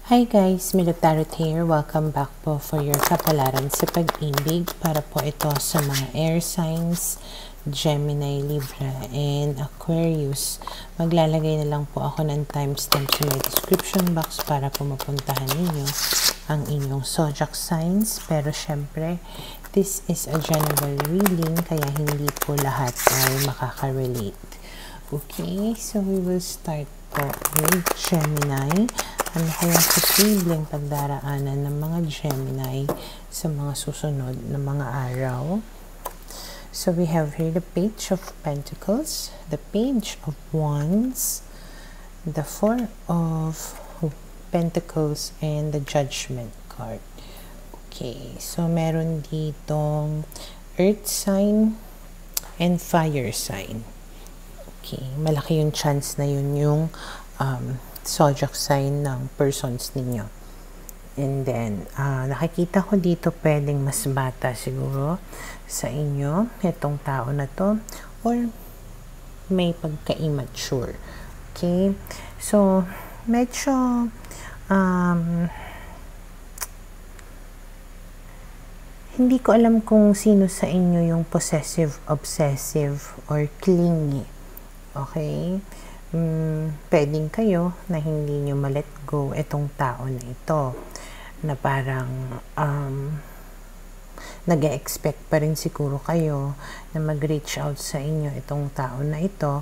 Hi guys, Milo Tarot here. Welcome back po for your kapalaran sa pag-ibig para po ito sa mga air signs, Gemini, Libra, and Aquarius. Maglalagay na lang po ako ng timestamp sa my description box para po mapuntahan ninyo ang inyong zodiac signs. Pero syempre, this is a general reading kaya hindi po lahat ay makaka-relate. Okay, so we will start po with Gemini. Ano kayang posibleng pagdaraanan ng mga Gemini sa mga susunod na mga araw? So we have here the Page of Pentacles, the Page of Wands, the Four of Pentacles, and the Judgment card. Okay, so meron ditong Earth sign and Fire sign. Okay, malaki yung chance na yun yung zodiac sign ng persons ninyo. And then, nakikita ko dito pwedeng mas bata siguro sa inyo, itong tao na to, or may pagka-immature. Okay? So, medyo, hindi ko alam kung sino sa inyo yung possessive, obsessive, or clingy. Okay? Pwedeng kayo na hindi nyo ma-let go itong tao na ito na parang nag-expect pa rin siguro kayo na mag-reach out sa inyo itong tao na ito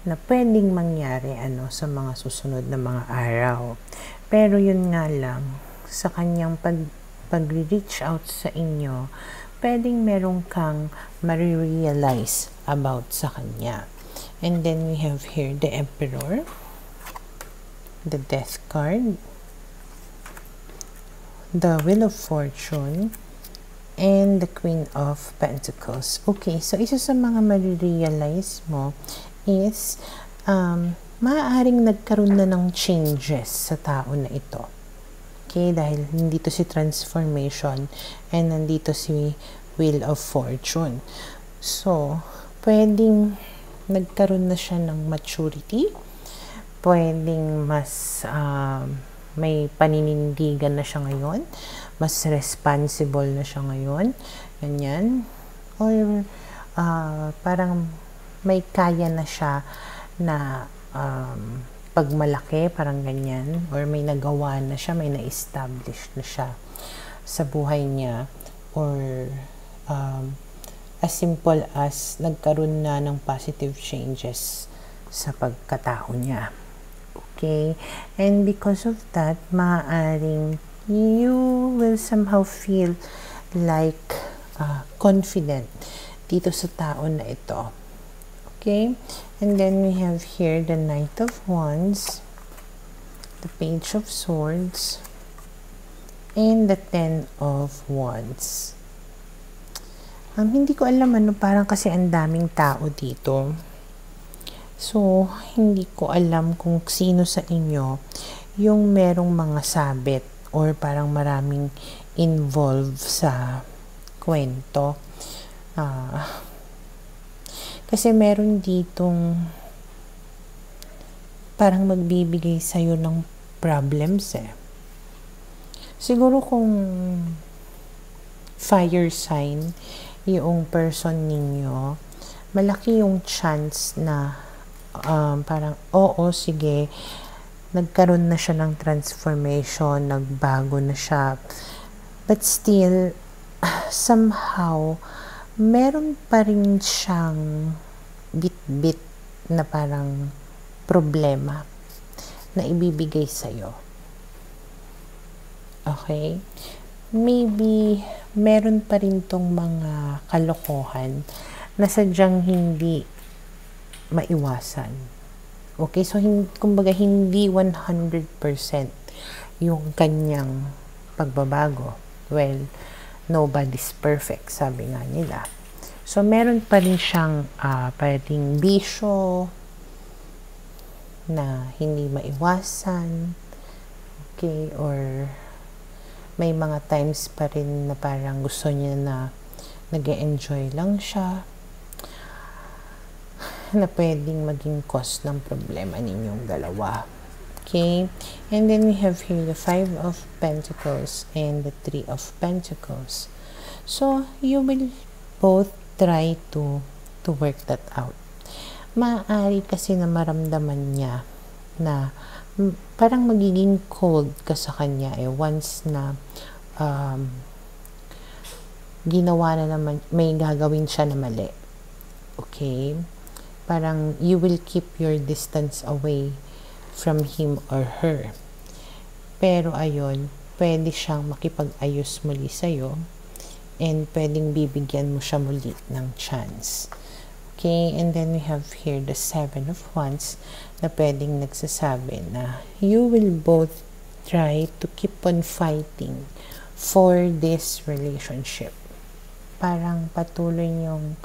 na pwedeng mangyari sa mga susunod na mga araw. Pero yun nga lang, sa kanyang pag-reach out sa inyo, pwedeng meron kang ma-realize about sa kanya. And then we have here the Emperor, the Death card, the Wheel of Fortune, and the Queen of Pentacles. Okay, so isa sa mga ma-realize mo is maaaring nagkaroon na ng changes sa tao na ito. Okay, dahil nandito si Transformation and nandito si Wheel of Fortune. So, pwedeng nagkaroon na siya ng maturity, pwedeng mas may paninindigan na siya ngayon, mas responsible na siya ngayon, ganyan, or parang may kaya na siya na pagmalaki, parang ganyan, or may nagawa na siya, may na-establish na siya sa buhay niya, or as simple as nagkaroon na ng positive changes sa pagkatao niya. Okay? And because of that, maaaring you will somehow feel like confident dito sa tao na ito. Okay? And then we have here the Knight of Wands, the Page of Swords, and the Ten of Wands. Hindi ko alam parang kasi ang daming tao dito. So, hindi ko alam kung sino sa inyo yung merong mga sabit or parang maraming involved sa kwento. Kasi meron ditong parang magbibigay sa'yo ng problems Siguro kung fire sign yung person ninyo, malaki yung chance na parang, oo, sige, nagkaroon na siya ng transformation, nagbago na siya. But still, somehow, meron pa rin siyang bit-bit na parang problema na ibibigay sa'yo. Okay? Maybe meron pa rin tong mga kalokohan na sadyang hindi maiwasan. Okay? So, kumbaga, hindi 100% yung kanyang pagbabago. Well, nobody's perfect, sabi nga nila. So, meron pa rin siyang pwedeng bisyo na hindi maiwasan. Okay? Or may mga times pa rin na parang gusto niya na nag-e-enjoy lang siya, na pwedeng maging cause ng problema ninyong dalawa. Okay, and then we have here the Five of Pentacles and the Three of Pentacles. So, you will both try to work that out. Maaari kasi na maramdaman niya na parang magiging cold ka sa kanya once na ginawa na naman, may gagawin siya na mali. Okay? Parang you will keep your distance away from him or her. Pero ayun, pwede siyang makipag-ayos muli sa'yo and pwedeng bibigyan mo siya muli ng chance. Okay, and then we have here the Seven of Wands na pwedeng nagsasabi na you will both try to keep on fighting for this relationship. Parang patuloy niyong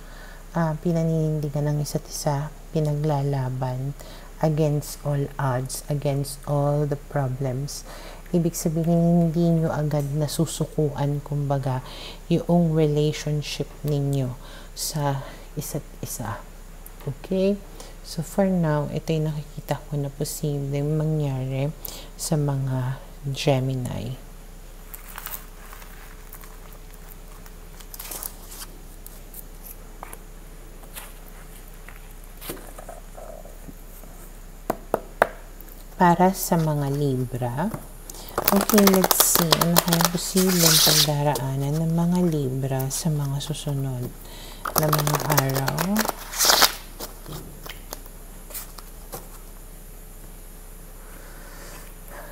pinaninindigan ng isa't isa, pinaglalaban against all odds, against all the problems. Ibig sabihin, hindi nyo agad nasusukuan, kumbaga, yung relationship ninyo sa isa't isa. Okay? So, for now, ito yung nakikita ko na posibleng mangyari sa mga Gemini. Para sa mga Libra, okay, let's see, ano kaya posibleng pagdaraanan ng mga Libra sa mga susunod na mga araw.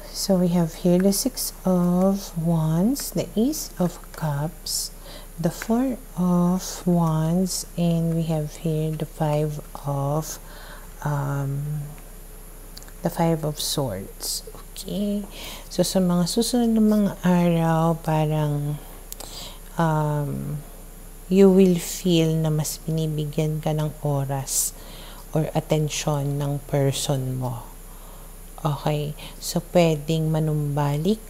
So, we have here the Six of Wands, the Ace of Cups, the Four of Wands, and we have here the Five of Swords. Okay. So, sa mga susunod na mga araw, parang you will feel na mas binibigyan ka ng oras or atensyon ng person mo. Okay? So, pwedeng manumbalik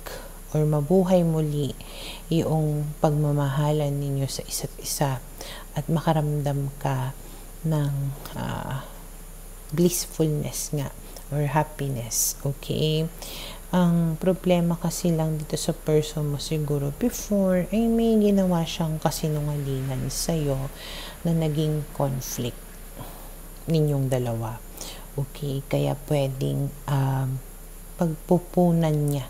or mabuhay muli yung pagmamahalan ninyo sa isa't isa at makaramdam ka ng blissfulness nga or happiness. Okay? Ang problema kasi lang dito sa person mo siguro before ay may ginawa siyang kasinungalingan sa'yo na naging conflict ninyong dalawa. Okay? Kaya pwedeng pagpupunan niya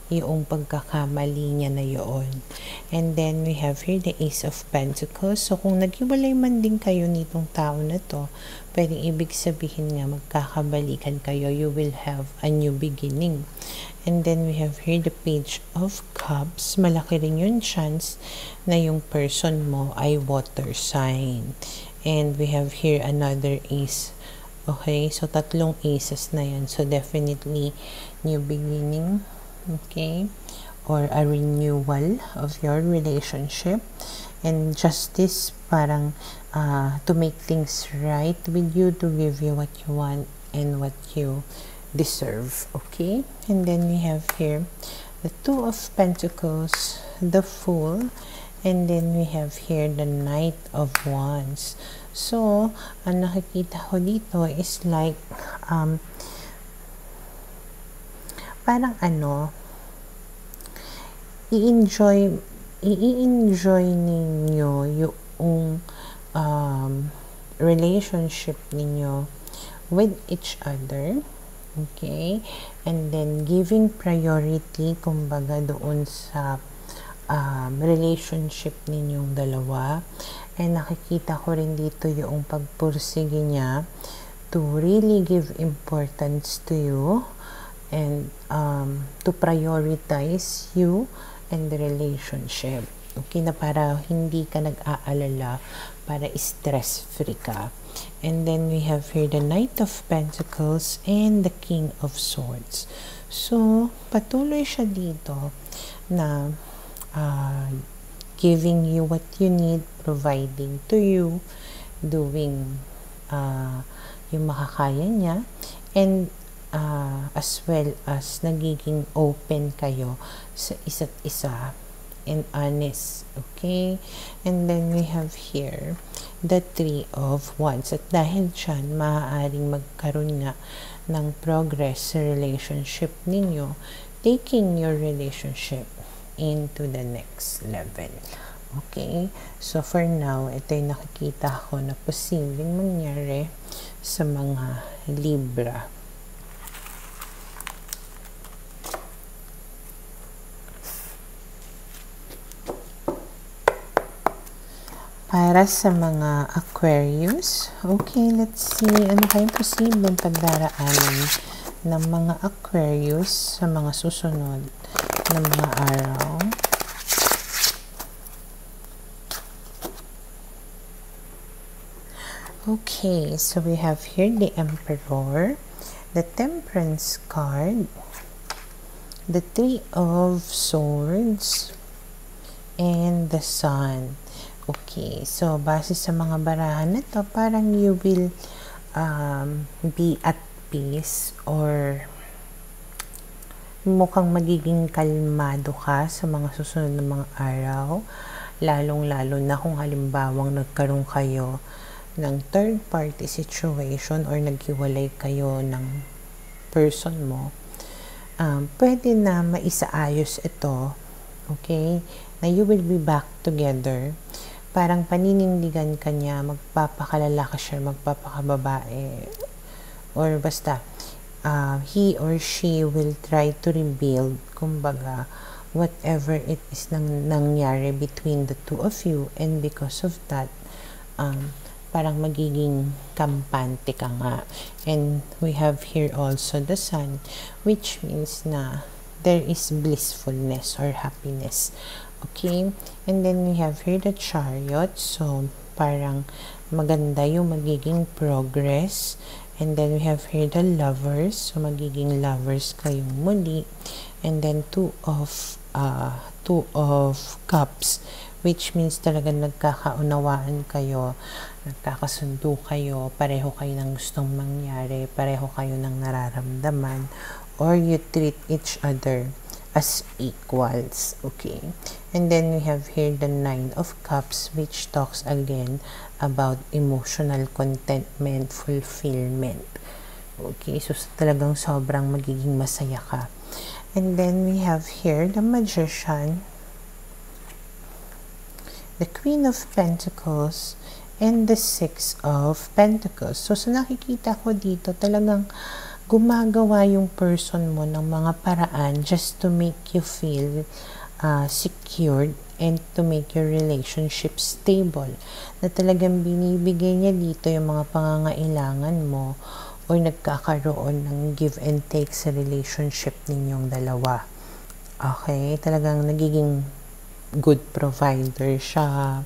yung pagkakamali niya na yun. And then, we have here the Ace of Pentacles. So, kung naghiwalay man din kayo nitong tao na to, pwedeng ibig sabihin nga magkakabalikan kayo. You will have a new beginning. And then, we have here the Page of Cups. Malaki rin yung chance na yung person mo ay water sign. And we have here another Ace. Okay? So, tatlong aces na yan. So, definitely, new beginning. Okay, or a renewal of your relationship, and justice, parang to make things right with you, to give you what you want and what you deserve. Okay, and then we have here the Two of Pentacles, the Fool, and then we have here the Knight of Wands. So, ang nakikita ko dito is like parang i-enjoy ninyo yung relationship ninyo with each other. Okay? And then, giving priority, kumbaga, doon sa relationship ninyong dalawa. And nakikita ko rin dito yung pagpursige niya to really give importance to you and to prioritize you and the relationship. Okay, na para hindi ka nag-aalala, para stress-free ka. And then we have here the Knight of Pentacles and the King of Swords. So, patuloy siya dito na giving you what you need, providing to you, doing yung makakaya niya, and as well as nagiging open kayo sa isa't isa. and honest. Okay? And then we have here the Three of Wands. At dahil dyan, maaaring magkaroon nga ng progress sa relationship ninyo, taking your relationship into the next level. Okay? So, for now, ito yung nakikita ko na posibleng mangyari sa mga Libra. Para sa mga Aquarius, okay, let's see, ano kayong posibleng pagdaraanan ng mga Aquarius sa mga susunod na mga araw. Okay, so we have here the Emperor, the Temperance card, the Three of Swords, and the Sun. Okay, so base sa mga barahan na to, parang you will be at peace or mukhang magiging kalmado ka sa mga susunod na mga araw, lalong-lalo na kung halimbawang nagkaroon kayo ng third party situation or naghiwalay kayo ng person mo, pwede na maisaayos ito, okay, na you will be back together. Parang paninindigan ka niya, magpapakalala ka siya, magpapakababae, or basta, he or she will try to rebuild, kumbaga, whatever it is nangyari between the two of you, and because of that, parang magiging kampante ka nga. And we have here also the Sun, which means na there is blissfulness or happiness. Okay? And then we have here the Chariot. So, parang maganda yung magiging progress. And then we have here the Lovers. So, magiging lovers kayong muli. And then Two of Cups, which means talagang nagkakaunawaan kayo, nagkakasundo kayo, pareho kayo ng gustong mangyari, pareho kayo ng nararamdaman, or you treat each other as equals. Okay? And then we have here the Nine of Cups, which talks again about emotional contentment, fulfillment. Okay? So, talagang sobrang magiging masaya ka. And then we have here the Magician, the Queen of Pentacles, and the Six of Pentacles. So, sa nakikita ko dito, talagang gumagawa yung person mo ng mga paraan just to make you feel secured and to make your relationship stable. Na talagang binibigay niya dito yung mga pangangailangan mo or nagkakaroon ng give and take sa relationship ninyong dalawa. Okay? Talagang nagiging good provider siya,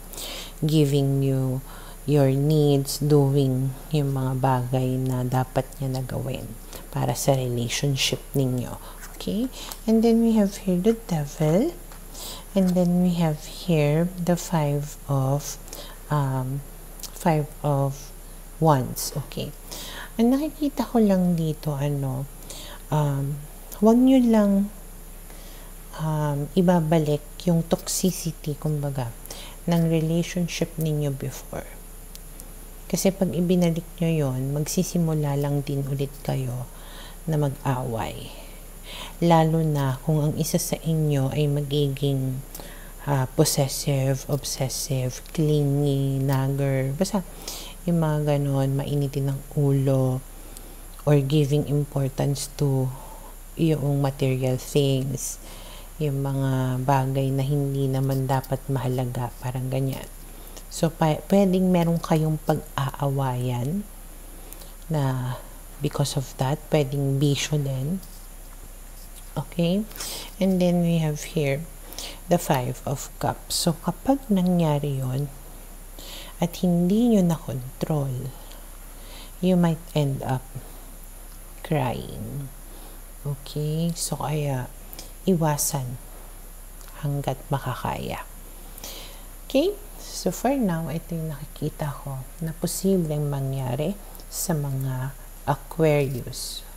giving you your needs, doing yung mga bagay na dapat niya na gawin para sa relationship ninyo. Okay? And then we have here the Devil. And then we have here the Five of Wands. Okay. Ang nakikita ko lang dito, huwag nyo lang ibabalik yung toxicity, kumbaga, ng relationship ninyo before. Kasi pag ibinalik nyo yon, magsisimula lang din ulit kayo na mag-away. Lalo na kung ang isa sa inyo ay magiging possessive, obsessive, clingy, nagger, basta yung mga ganon, mainitin ng ulo, or giving importance to yung material things, yung mga bagay na hindi naman dapat mahalaga, parang ganyan. So, pwedeng meron kayong pag-aawayan na because of that, pwedeng bisyo din. Okay? And then we have here the Five of Cups. So, kapag nangyari yon at hindi nyo na-control, you might end up crying. Okay? So, kaya iwasan hanggat makakaya. Okay? So, for now, ito yung nakikita ko na posibleng mangyari sa mga Aquarius.